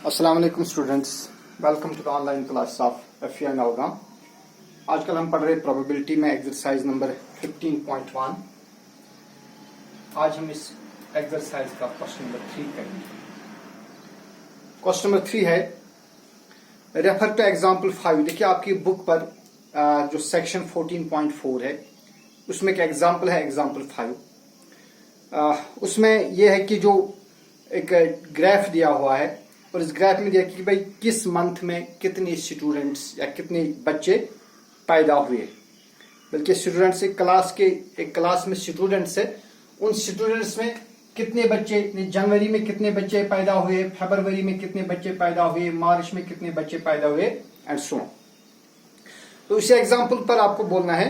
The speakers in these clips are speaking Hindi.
अस्सलाम वालेकुम students, welcome to the online class of F and अलगाम। आजकल हम पढ़ रहे प्रोबेबिलिटी में एक्सरसाइज नंबर 15.1। आज हम इस एक्सरसाइज का क्वेश्चन नंबर 3 करेंगे। क्वेश्चन नंबर 3 है रेफर टू एग्जाम्पल 5। देखिए आपकी बुक पर जो सेक्शन 14.4 है उसमें एक एग्जाम्पल है, एग्जाम्पल 5। उसमें यह है कि जो एक ग्राफ दिया हुआ है और इस ग्राफ में दिया कि भाई किस मंथ में कितने स्टूडेंट्स या कितने बच्चे पैदा हुए। बल्कि स्टूडेंट्स एक क्लास में स्टूडेंट्स है, उन स्टूडेंट्स में कितने बच्चे, जनवरी में कितने बच्चे पैदा हुए, फरवरी में कितने बच्चे पैदा हुए, मार्च में कितने बच्चे पैदा हुए एंड सो ऑन। तो इस एग्जांपल पर आपको बोलना है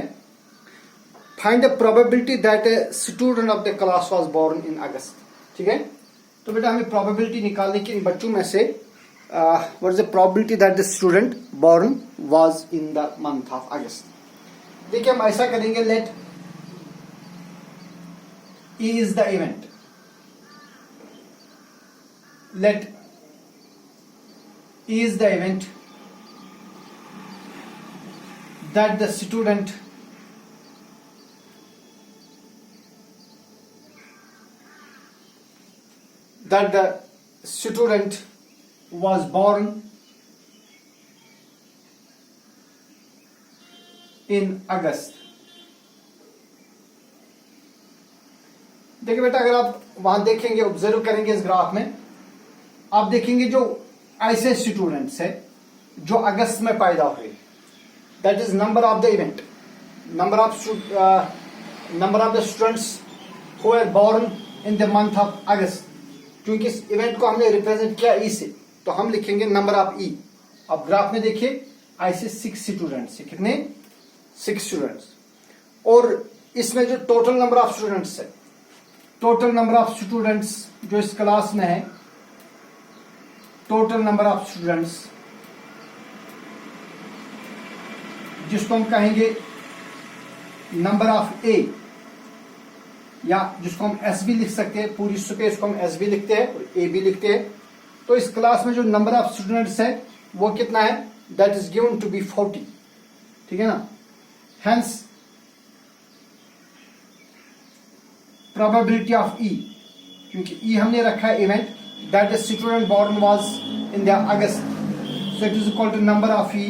find the probability that a student of the class was born in August. ठीक है, तो बेटा हमें प्रोबेबिलिटी निकालने की इन बच्चों में से what is the probability that the student born was in the month of August. देखिए हम ऐसा करेंगे, let E is the event, let E is the event that the student was born in August। देखिए बेटा, अगर आप वहां देखेंगे, ऑब्जर्व करेंगे इस ग्राफ में, आप देखेंगे जो ऐसे स्टूडेंट्स है जो अगस्त में पैदा हुए, that is number of the event, number of the students who are born in the month of August. क्योंकि इस इवेंट को हमने रिप्रेजेंट किया ई से, तो हम लिखेंगे नंबर ऑफ ई। अब ग्राफ में देखिए ऐसे 6 स्टूडेंट्स है, कितने 6 स्टूडेंट्स। और इसमें जो टोटल नंबर ऑफ स्टूडेंट्स है, टोटल नंबर ऑफ स्टूडेंट्स जो इस क्लास में है, टोटल नंबर ऑफ स्टूडेंट्स जिसको हम कहेंगे नंबर ऑफ ए, या जिसको हम एस भी लिख सकते हैं, पूरी स्पेस को हम एस भी लिखते हैं और ए भी लिखते हैं। तो इस क्लास में जो नंबर ऑफ स्टूडेंट्स है वो कितना है, that is given to be 40। ठीक है ना, हेंस प्रोबेबिलिटी ऑफ ई, क्योंकि ई हमने रखा है event, that the student born was in the August, so it is equal to number of E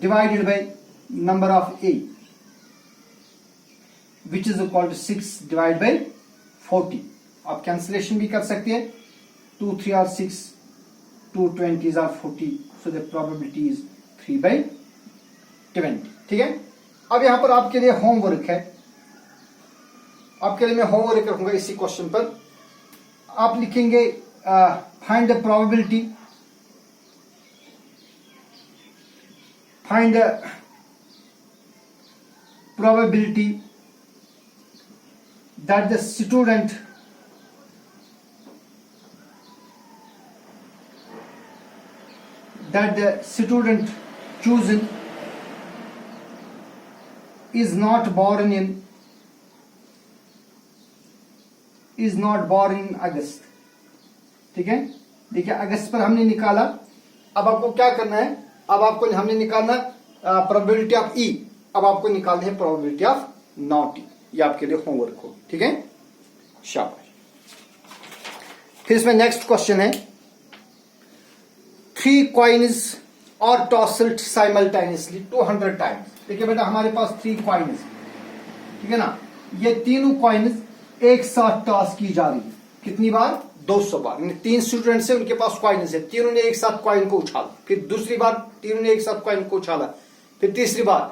divided by number of A, which is equal to 6 divided by 40। आप कैंसिलेशन भी कर सकते हैं, 2 3 are 6, 2 20s are 40, so the probability is 3/20। ठीक है, अब यहां पर आपके लिए होमवर्क है, आपके लिए मैं होमवर्क रखूंगा इसी क्वेश्चन पर। आप लिखेंगे find the probability, find the probability that the student chosen is not born in अगस्त। ठीक है, देखिए अगस्त पर हमने निकाला। अब आपको क्या करना है, अब आपको हमने निकालना प्रोबेबिलिटी ऑफ ई, अब आपको निकालनी है प्रोबेबिलिटी ऑफ नॉट ई। ये आपके लिए होमवर्क हो, ठीक है, शाबाश। फिर इसमें नेक्स्ट क्वेश्चन है 3 कॉइन्स और टॉस्ड साइमल्टेनियसली 200 टाइम्स। देखिए बेटा हमारे पास 3 कॉइन्स, ठीक है ना, ये तीनों कॉइन्स एक साथ टॉस की जा रही है। कितनी बार, 200 बार। 3 स्टूडेंट्स है, उनके पास कॉइन्स है, तीनों ने एक साथ कॉइन को उछाला, फिर दूसरी बार तीनों ने एक साथ कॉइन को उछाला, फिर तीसरी बार।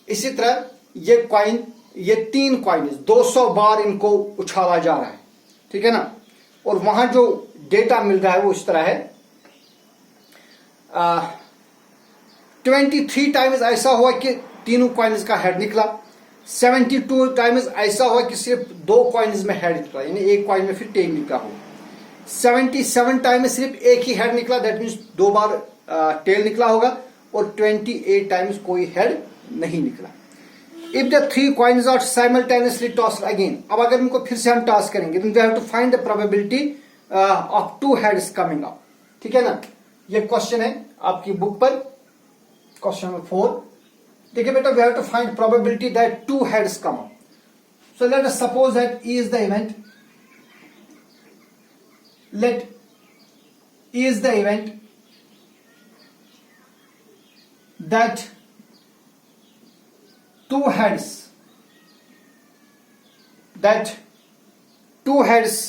इसी तरह ये कॉइन, ये 3 कॉइन्स 200 बार इनको उछाला जा रहा है। ठीक है ना, और वहां जो डेटा मिल रहा है वो इस तरह है 23 टाइम्स ऐसा हुआ कि तीनों कॉइन्स का हेड निकला, 72 टाइम्स ऐसा हुआ कि सिर्फ 2 कॉइन्स में हेड निकला, यानी एक कॉइन में फिर टेल निकला हो। 77 टाइम्स सिर्फ एक ही हेड निकला, दैट मीन्स 2 बार टेल निकला होगा, और 28 टाइम्स कोई हेड नहीं निकला। If the 3 coins are simultaneously tossed again, अब अगर इनको फिर से हम टॉस करेंगे, then we have to find the probability of two heads coming up. ठीक है ना, ये क्वेश्चन है आपकी बुक पर, क्वेश्चन नंबर 4। देखिए बेटा, we have to find probability that two heads come up. So let us suppose that E is the event, let E is the event that two heads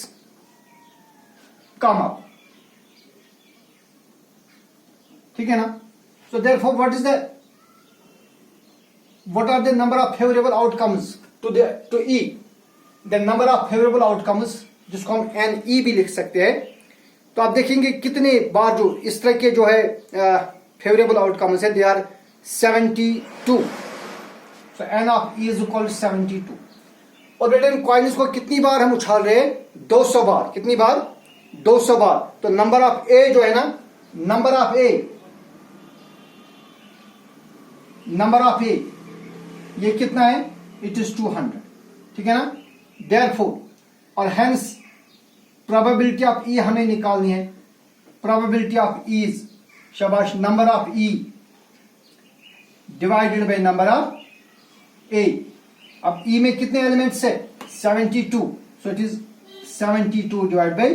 come up। ठीक है ना, so therefore what are the number of favorable outcomes to E, the number of favorable outcomes, जिसको हम NE भी लिख सकते हैं। तो आप देखेंगे कितने बार जो इस तरह के जो है फेवरेबल आउटकम्स है, they are 72। So n of E is equal 72। और बेटा इन कॉइन्स को कितनी बार हम उछाल रहे हैं? 200 बार। कितनी बार? 200 बार। तो नंबर ऑफ ए जो है ना, नंबर ऑफ ए ये कितना है? It is 200। ठीक है ना, देयरफॉर, और हेंस प्रोबेबिलिटी ऑफ ई हमें निकालनी है। प्रोबेबिलिटी ऑफ ई इज, शाबाश, number of E divided by number of A. अब ई में कितने एलिमेंट्स है? 72। So it is 72 divide by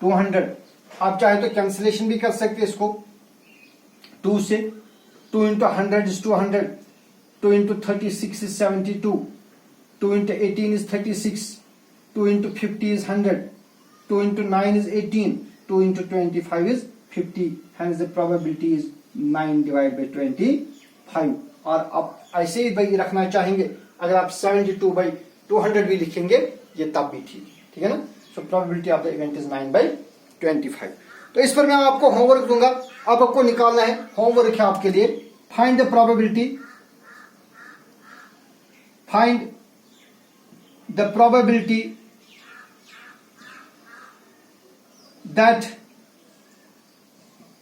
200। आप चाहे तो कैंसिलेशन भी कर सकते हैं इसको 2 से। 2 into 100 is 200, 2 into 36 is 72, 2 into 18 is 36, 2 into 50 is 100, 2 into 9 is 18, 2 into 25 is 50, hence the probability is 9 divided by 25। और आप ऐसे ही भाई रखना चाहेंगे, अगर आप 72 by 200 भी लिखेंगे ये तब भी ठीक है ना। सो probability of the event is 9 by 25। तो इस पर मैं आपको होमवर्क दूंगा, अब आपको निकालना है। होमवर्क है आपके लिए, find the probability, find the probability that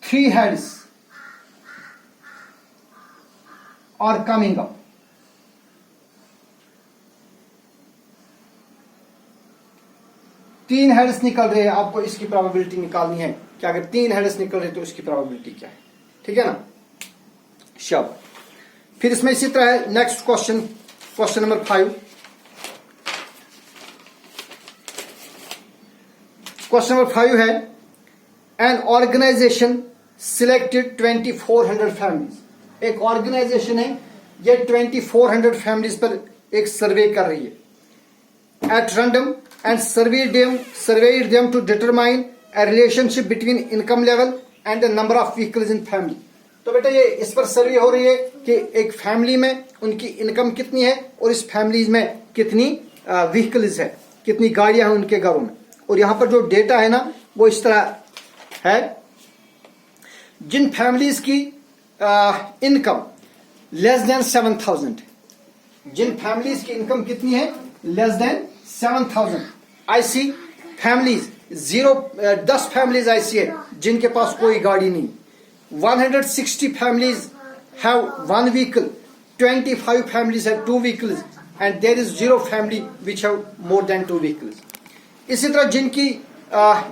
3 heads are coming up। तीन हेड्स निकल रहे हैं, आपको इसकी प्रोबेबिलिटी निकालनी है कि अगर 3 हेड्स निकल रहे तो इसकी प्रोबेबिलिटी क्या है। ठीक है ना, शब। फिर इसमें इसी तरह है next question, question number 5। Question number 5 है, एन ऑर्गेनाइजेशन सिलेक्टेड 2400 फैमिलीज। एक ऑर्गेनाइजेशन है, ये 2400 फैमिलीज पर एक सर्वे कर रही है at random and surveyed them to determine a relationship between income level and the number of vehicles in family. तो बेटा ये इस पर सर्वे हो रही है कि एक फैमिली में उनकी इनकम कितनी है और इस फैमिलीज में कितनी व्हीकल्स है, कितनी गाड़ियां हैं उनके घरों में। और यहां पर जो डेटा है ना वो इस तरह है, जिन फैमिलीज की इनकम लेस देन 7000, जिन फैमिलीज की इनकम कितनी है? Less than 7000। ऐसी फैमिलीज 10 फैमिलीज ऐसी है जिनके पास कोई गाड़ी नहीं। 160 families have 1 vehicle, 25 families have 2 vehicles and there is 0 family which have more than 2 vehicles. इसी तरह जिनकी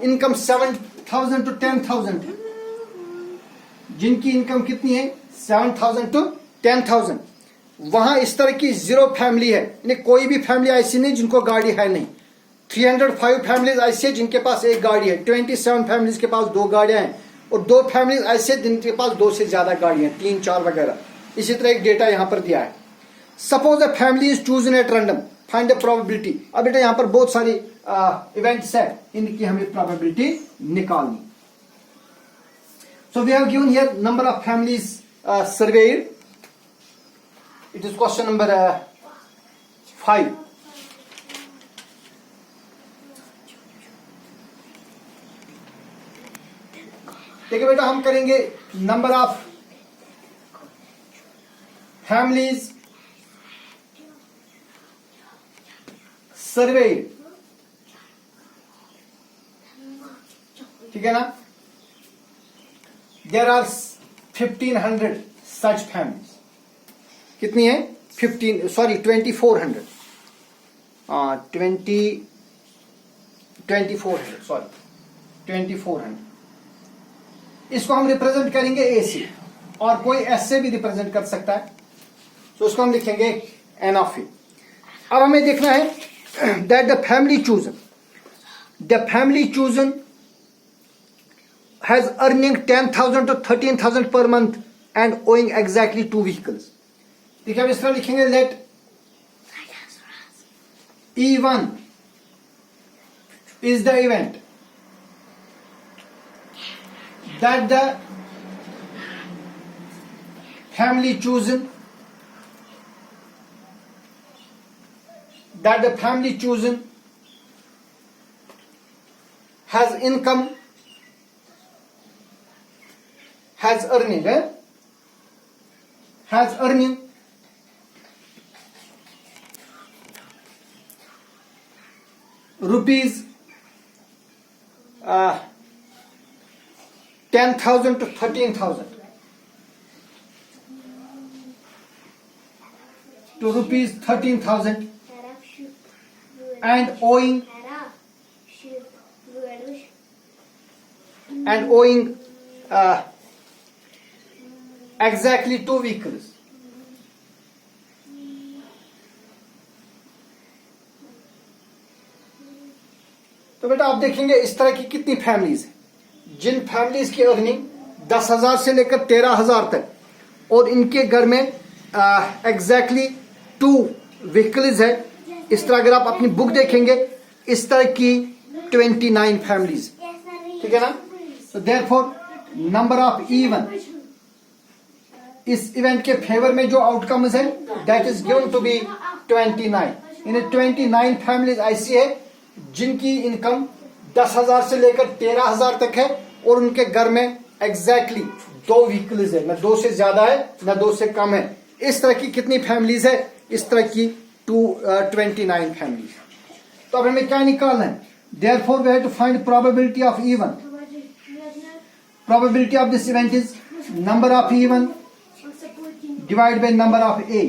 इनकम 7000 to 10000 है, जिनकी इनकम कितनी है? 7000 to 10000, वहां इस तरह की 0 फैमिली है, यानी कोई भी फैमिली ऐसी नहीं जिनको गाड़ी है नहीं। 305 फैमिलीज ऐसी है जिनके पास एक गाड़ी है, 27 फैमिलीज के पास 2 गाड़ियां हैं और 2 फैमिलीज ऐसे जिनके पास 2 से ज्यादा गाड़ियां, 3, 4 वगैरह। इसी तरह एक डेटा यहां पर दिया है। Suppose a family is chosen at random, find the probability. अब बेटा यहां पर बहुत सारी इवेंट्स है, इनकी हमें प्रोबेबिलिटी निकालनी। So we have given here number of families surveyed. It is question number 5। देखिए बेटा हम करेंगे नंबर ऑफ फैमिलीज सर्वे। ठीक है ना, देयर आर 1500 सच फैमिलीज। कितनी है? 2400 सॉरी 2400। इसको हम रिप्रेजेंट करेंगे ए से, और कोई एस से भी रिप्रेजेंट कर सकता है, तो उसको हम लिखेंगे एन ऑफ ई। अब हमें देखना है that the family chosen has earning 10,000 to 13,000 per month and owing exactly 2 vehicles। देखिए अब इस तरह लिखेंगे, late E1 is the event that the family chosen has income, has earning rupees 10,000 to 13,000 to rupees 13,000 and owing exactly 2 vehicles। तो बेटा आप देखेंगे इस तरह की कितनी फैमिलीज हैं, जिन फैमिलीज की अर्निंग 10,000 से लेकर 13,000 तक, और इनके घर में एग्जैक्टली 2 व्हीकल्स है। इस तरह अगर आप अपनी बुक देखेंगे, इस तरह की 29 फैमिलीज, ठीक है ना। तो देयरफॉर नंबर ऑफ E1, इस इवेंट के फेवर में जो आउटकम्स है that is given to be 29। इन्हें 29 फैमिलीज ऐसी है जिनकी इनकम 10,000 से लेकर 13,000 तक है, और उनके घर में एग्जैक्टली 2 व्हीकल्स है, न 2 से ज्यादा है न 2 से कम है। इस तरह की कितनी फैमिलीज है? इस तरह की 29 फैमिलीज। तो अब हमें क्या निकालना है? Therefore we have to find probability of E1। Probability of this event is number of E1 divide by number of A।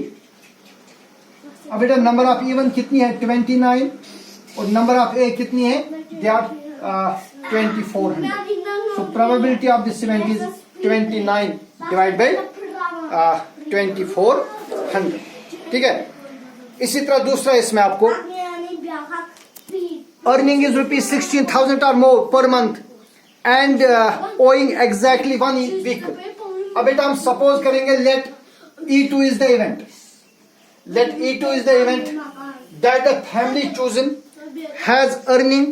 अब बेटा नंबर ऑफ E1 कितनी है? 29, और नंबर ऑफ A कितनी है? They are 2400। So probability of this event is 29 divide by 2400, ठीक है। इसी तरह दूसरा इसमें आपको अर्निंग इज ₹16,000 और मोर पर month and owing exactly 1 week. अब बेटा हम सपोज करेंगे let E2 is the event that the family chosen has earning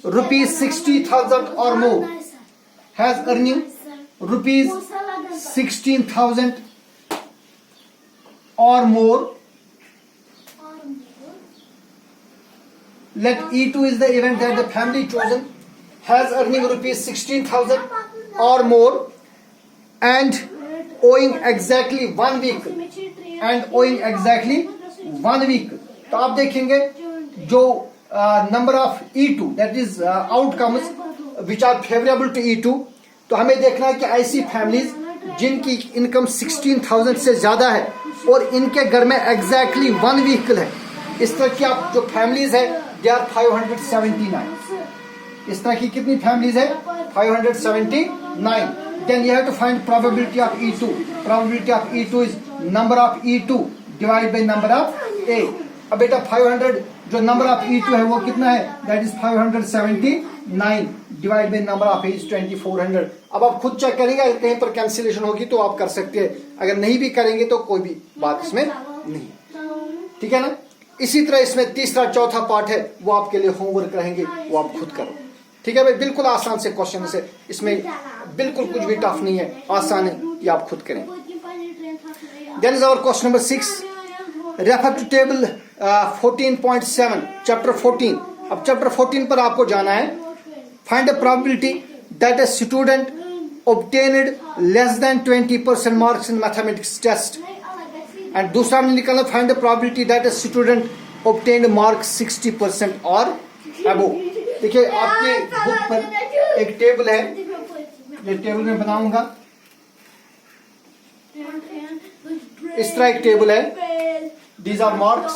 ₹60,000 or more, has earning ₹16,000 or more। Let E2 is the event that the family chosen has earning ₹16,000 or more and owing exactly 1 week, तो आप देखेंगे जो number of E2 that is outcomes which are favourable to E2, तो हमें देखना है कि ऐसी फैमिलीज जिनकी इनकम 16,000 से ज्यादा है और इनके घर में एग्जैक्टली 1 व्हीकल है। इस तरह की आप जो फैमिलीज है दे आर 579। इस तरह की कितनी फैमिलीज है? 579। Then you have to find probability of E2. Probability of E2 is number of E2 divided by number of A। अब बेटा 500 जो नंबर ऑफ E2 है वो कितना है? That is 579 divided by number of A is 2400। अब आप खुद चेक करेंगे, अगर कहीं पर कैंसिलेशन होगी तो आप कर सकते हैं, अगर नहीं भी करेंगे तो कोई भी बात इसमें नहीं, ठीक है ना। इसी तरह इसमें तीसरा चौथा पार्ट है वो आपके लिए होमवर्क रहेंगे, वो आप खुद करो, ठीक है भाई। बिल्कुल आसान से क्वेश्चन है, इसमें बिल्कुल कुछ भी टफ नहीं है, आसान है, ये आप खुद करें। Then is our question number 6, refer to table 14.7 chapter 14। अब चैप्टर 14 पर आपको जाना है। Find the probability that a student obtained less than 20% marks in mathematics test, and दूसरा हमने निकाला find the probability that a student obtained marks 60% और above। देखिए आपकी बुक पर एक टेबल है, ये टेबल में बनाऊंगा, इस तरह एक टेबल है, दीज आर मार्क्स,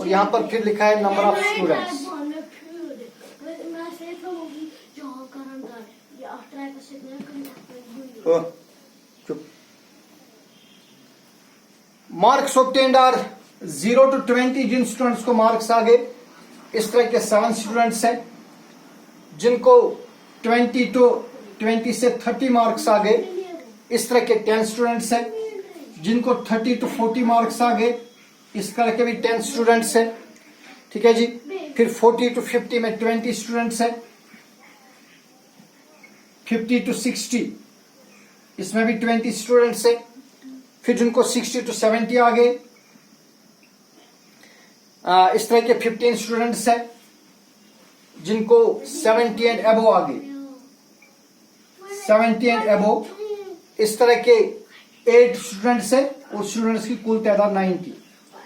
और यहाँ पर फिर लिखा है नंबर ऑफ स्टूडेंट्स। चुप। Marks obtained are 0 to 20। जिन स्टूडेंट्स को मार्क्स आ गए इस तरह के 7 स्टूडेंट्स हैं। जिनको 20 to 20 से 30 मार्क्स आ गए इस तरह के 10 स्टूडेंट्स हैं। जिनको 30 to 40 मार्क्स आ गए इस तरह के भी 10 स्टूडेंट्स हैं। ठीक है जी। फिर 40 to 50 में 20 स्टूडेंट्स हैं। 50 to 60 इसमें भी 20 स्टूडेंट्स हैं। फिर जिनको 60 to 70 आ गए इस तरह के 15 स्टूडेंट्स हैं। जिनको 70 एंड अबव आ गए 70 एंड अबव इस तरह के 8 स्टूडेंट्स हैं और स्टूडेंट्स की कुल तादाद 90।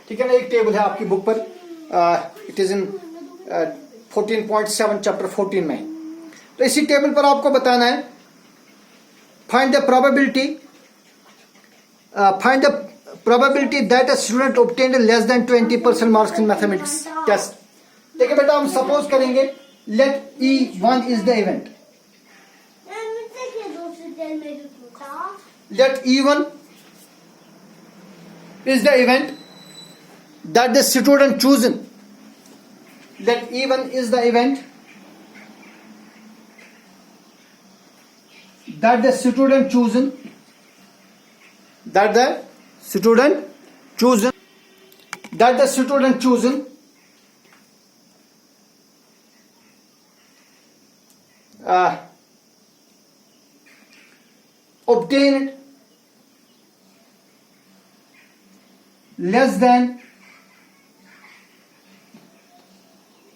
ठीक है ना। एक टेबल है आपकी बुक पर, इट इज इन 14.7 चैप्टर 14 में। तो इसी टेबल पर आपको बताना है find the probability that a student obtained less than 20% marks in mathematics test. देखिए बेटा हम सपोज करेंगे let E1 is the event. Let E1 is the event that the student chosen. Let E1 is the event that the student chosen. That the student chosen. That the student chosen obtained less than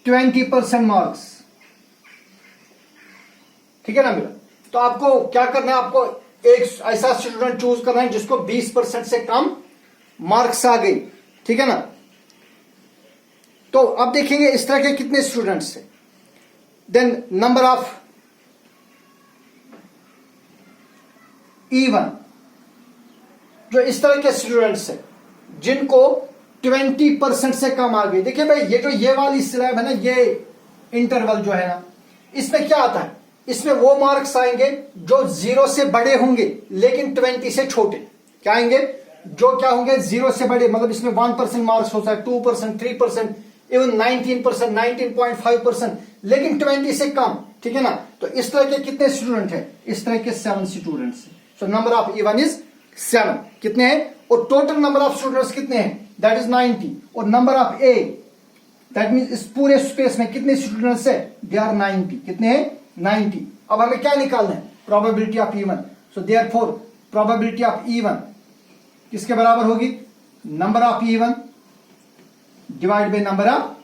20% marks. ठीक है ना मेरा। तो आपको क्या करना है, आपको एक ऐसा स्टूडेंट चूज करना है जिसको 20% से कम मार्क्स आ गई। ठीक है ना। तो अब देखेंगे इस तरह के कितने स्टूडेंट्स हैं। देन नंबर ऑफ E1 जो इस तरह के स्टूडेंट्स हैं जिनको 20% से कम आ गई। देखिए भाई ये वाली स्लैब है ना, ये इंटरवल जो है ना, इसमें क्या आता है, इसमें वो मार्क्स आएंगे जो 0 से बड़े होंगे लेकिन 20 से छोटे। क्या आएंगे, जो क्या होंगे 0 से बड़े, मतलब इसमें 1% मार्क्स हो सकता है, 2%, 3%, इवन 19%, 19.5%, लेकिन 20 से कम। ठीक है ना। तो इस तरह के कितने स्टूडेंट हैं, इस तरह के 7 students. So number of E1 is 7। कितने हैं, और टोटल नंबर ऑफ स्टूडेंट्स कितने हैं, दैट इज 90। और number of A that mean इस पूरे स्पेस में कितने स्टूडेंट्स है, दे आर 90। कितने हैं, 90। अब हमें क्या निकालना है, probability of E1। So therefore probability of E1 किसके बराबर होगी, number of E1 divide by number of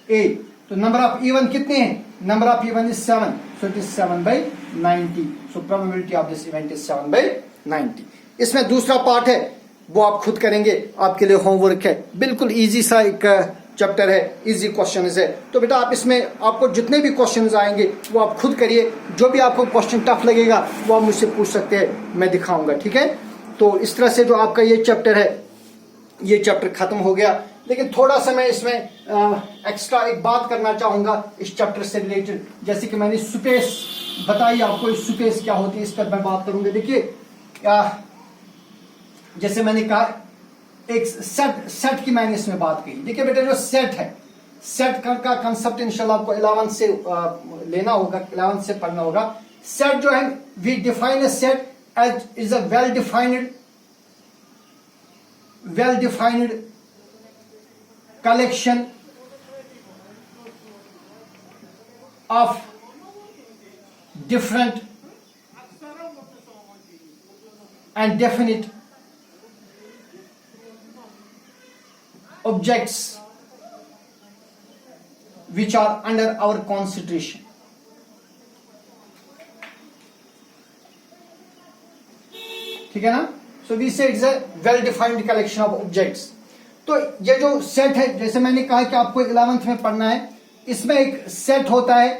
A। तो नंबर ऑफ E1 कितने हैं, number of E1 is 7, so it is 7/90। So probability of this event is 7/90। इसमें दूसरा पार्ट है वो आप खुद करेंगे, आपके लिए होमवर्क है, बिल्कुल इजी सा एक चैप्टर है, इजी क्वेश्चन है। तो बेटा आप इसमें आपको जितने भी क्वेश्चन आएंगे वो आप खुद करिए। जो भी आपको क्वेश्चन टफ लगेगा वो आप मुझसे पूछ सकते हैं, मैं दिखाऊंगा। ठीक है। तो इस तरह से जो आपका ये चैप्टर है, ये चैप्टर खत्म हो गया। लेकिन थोड़ा सा मैं इसमें एक्स्ट्रा एक बात करना चाहूंगा इस चैप्टर से रिलेटेड। जैसे कि मैंने स्पेस बताई आपको, इस स्पेस क्या होती है इस पर मैं बात करूंगा। देखिए जैसे मैंने कहा एक सेट की मैंने इसमें बात कही। देखिए बेटा जो सेट है, सेट का कंसेप्ट इंशाल्लाह आपको 11 से लेना होगा, 11 से पढ़ना होगा। सेट जो है, we define a set as is a well defined collection of different and definite objects which are under our consideration. ठीक है ना। So we say it's a well defined collection of objects. तो ये जो सेट है, जैसे मैंने कहा कि आपको 11th में पढ़ना है, इसमें एक सेट होता है,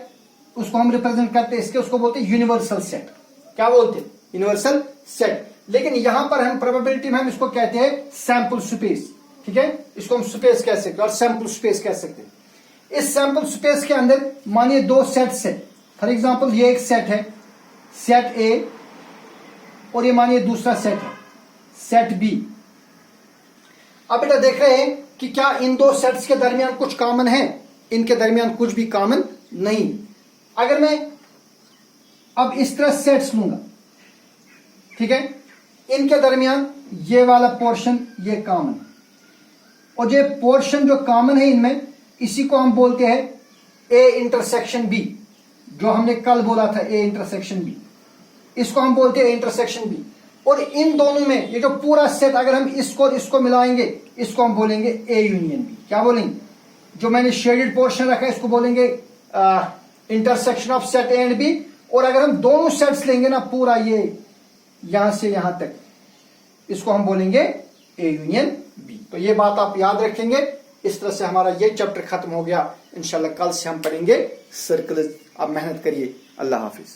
उसको हम रिप्रेजेंट करते हैं, इसके उसको बोलते हैं यूनिवर्सल सेट। क्या बोलते हैं, यूनिवर्सल सेट। लेकिन यहां पर हम प्रोबेबिलिटी में हम इसको कहते हैं सैंपल स्पेस। ठीक है, इसको हम स्पेस कह सकते हैं और सैंपल स्पेस कह सकते हैं। इस सैंपल स्पेस के अंदर मानिए 2 सेट्स है। फॉर एग्जांपल ये एक सेट है, सेट ए और ये मानिए दूसरा सेट है सेट बी। अब बेटा देख रहे हैं कि क्या इन दो सेट्स के दरमियान कुछ कॉमन है, इनके दरमियान कुछ भी कॉमन नहीं। अगर मैं अब इस तरह सेट्स लूंगा, ठीक है, इनके दरमियान ये वाला पोर्शन ये कॉमन, और ये पोर्शन जो कॉमन है इनमें, इसी को हम बोलते हैं ए इंटरसेक्शन बी, जो हमने कल बोला था ए इंटरसेक्शन बी, इसको हम बोलते हैं ए इंटरसेक्शन बी। और इन दोनों में ये जो पूरा सेट, अगर हम इसको मिलाएंगे, इसको हम बोलेंगे ए यूनियन बी। क्या बोलेंगे? जो मैंने शेडेड पोर्शन रखा है इसको बोलेंगे intersection of set A and B. और अगर हम दोनों सेट्स लेंगे ना, पूरा ये यहां से यहां तक, इसको हम बोलेंगे ए यूनियन बी। तो ये बात आप याद रखेंगे। इस तरह से हमारा ये चैप्टर खत्म हो गया। इंशाल्लाह कल से हम पढ़ेंगे सर्कल्स। आप मेहनत करिए। अल्लाह हाफिज।